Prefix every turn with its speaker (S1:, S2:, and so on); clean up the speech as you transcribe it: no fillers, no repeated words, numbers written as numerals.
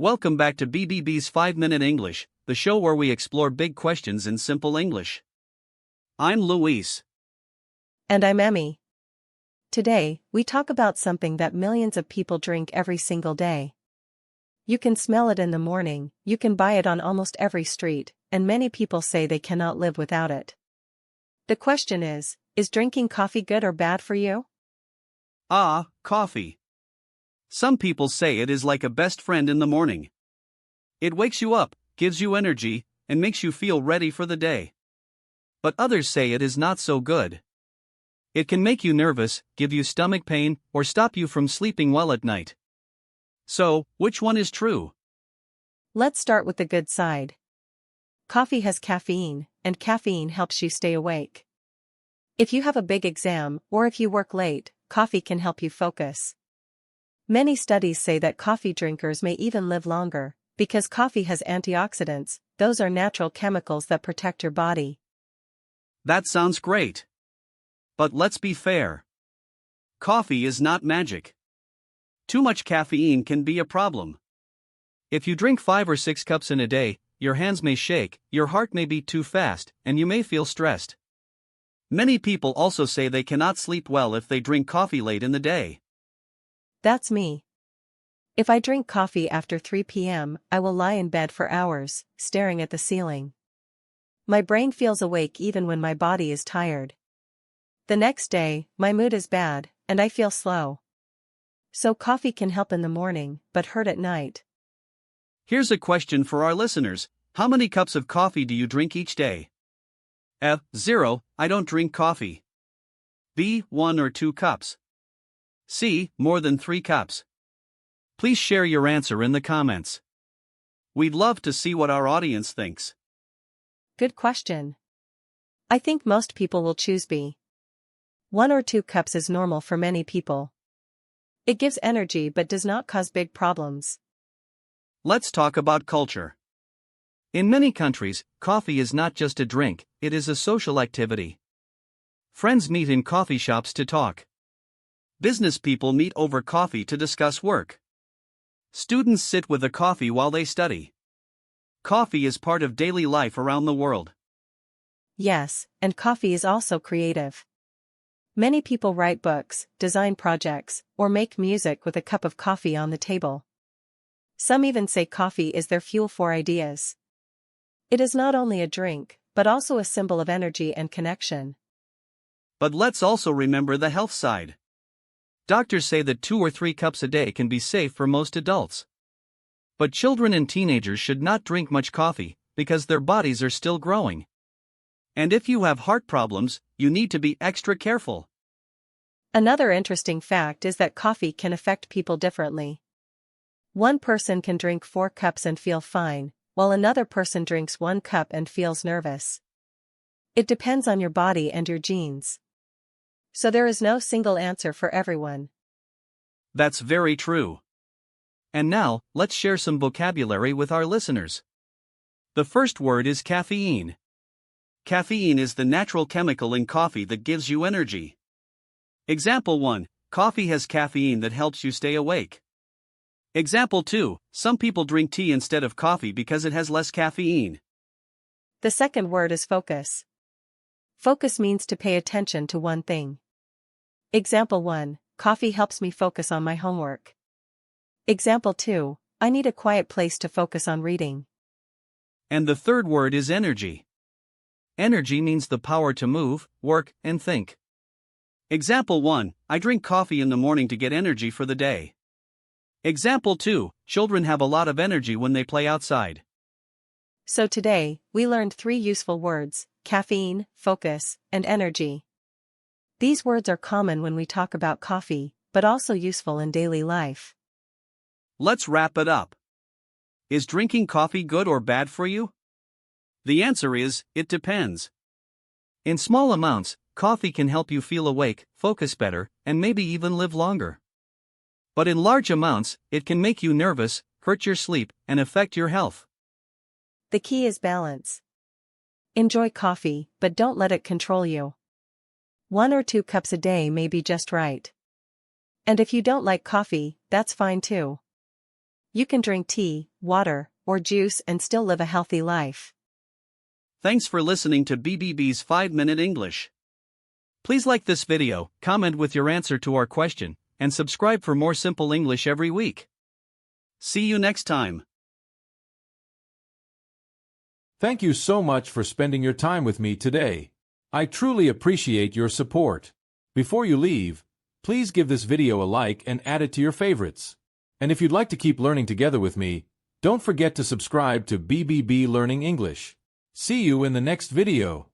S1: Welcome back to BBB's 5-Minute English, the show where we explore big questions in simple English. I'm Luis.
S2: And I'm Emmy. Today, we talk about something that millions of people drink every single day. You can smell it in the morning, you can buy it on almost every street, and many people say they cannot live without it. The question is drinking coffee good or bad for you?
S1: Coffee. Some people say it is like a best friend in the morning. It wakes you up, gives you energy, and makes you feel ready for the day. But others say it is not so good. It can make you nervous, give you stomach pain, or stop you from sleeping well at night. So, which one is true?
S2: Let's start with the good side. Coffee has caffeine, and caffeine helps you stay awake. If you have a big exam, or if you work late, coffee can help you focus. Many studies say that coffee drinkers may even live longer, because coffee has antioxidants. Those are natural chemicals that protect your body.
S1: That sounds great. But let's be fair. Coffee is not magic. Too much caffeine can be a problem. If you drink 5 or 6 cups in a day, your hands may shake, your heart may beat too fast, and you may feel stressed. Many people also say they cannot sleep well if they drink coffee late in the day.
S2: That's me. If I drink coffee after 3 p.m., I will lie in bed for hours, staring at the ceiling. My brain feels awake even when my body is tired. The next day, my mood is bad, and I feel slow. So coffee can help in the morning, but hurt at night.
S1: Here's a question for our listeners. How many cups of coffee do you drink each day? A. 0, I don't drink coffee. B. 1 or 2 cups. C. More than 3 cups. Please share your answer in the comments. We'd love to see what our audience thinks.
S2: Good question. I think most people will choose B. 1 or 2 cups is normal for many people. It gives energy but does not cause big problems.
S1: Let's talk about culture. In many countries, coffee is not just a drink, it is a social activity. Friends meet in coffee shops to talk. Business people meet over coffee to discuss work. Students sit with a coffee while they study. Coffee is part of daily life around the world.
S2: Yes, and coffee is also creative. Many people write books, design projects, or make music with a cup of coffee on the table. Some even say coffee is their fuel for ideas. It is not only a drink, but also a symbol of energy and connection.
S1: But let's also remember the health side. Doctors say that 2 or 3 cups a day can be safe for most adults. But children and teenagers should not drink much coffee, because their bodies are still growing. And if you have heart problems, you need to be extra careful.
S2: Another interesting fact is that coffee can affect people differently. One person can drink 4 cups and feel fine, while another person drinks 1 cup and feels nervous. It depends on your body and your genes. So there is no single answer for everyone.
S1: That's very true. And now, let's share some vocabulary with our listeners. The first word is caffeine. Caffeine is the natural chemical in coffee that gives you energy. Example 1, coffee has caffeine that helps you stay awake. Example 2, some people drink tea instead of coffee because it has less caffeine.
S2: The second word is focus. Focus means to pay attention to one thing. Example 1, coffee helps me focus on my homework. Example 2, I need a quiet place to focus on reading.
S1: And the third word is energy. Energy means the power to move, work, and think. Example 1, I drink coffee in the morning to get energy for the day. Example 2, children have a lot of energy when they play outside.
S2: So today, we learned 3 useful words: caffeine, focus, and energy. These words are common when we talk about coffee, but also useful in daily life.
S1: Let's wrap it up. Is drinking coffee good or bad for you? The answer is, it depends. In small amounts, coffee can help you feel awake, focus better, and maybe even live longer. But in large amounts, it can make you nervous, hurt your sleep, and affect your health.
S2: The key is balance. Enjoy coffee, but don't let it control you. 1 or 2 cups a day may be just right. And if you don't like coffee, that's fine too. You can drink tea, water, or juice and still live a healthy life.
S1: Thanks for listening to BBB's 5-Minute English. Please like this video, comment with your answer to our question, and subscribe for more simple English every week. See you next time.
S3: Thank you so much for spending your time with me today. I truly appreciate your support. Before you leave, please give this video a like and add it to your favorites. And if you'd like to keep learning together with me, don't forget to subscribe to BBB Learning English. See you in the next video.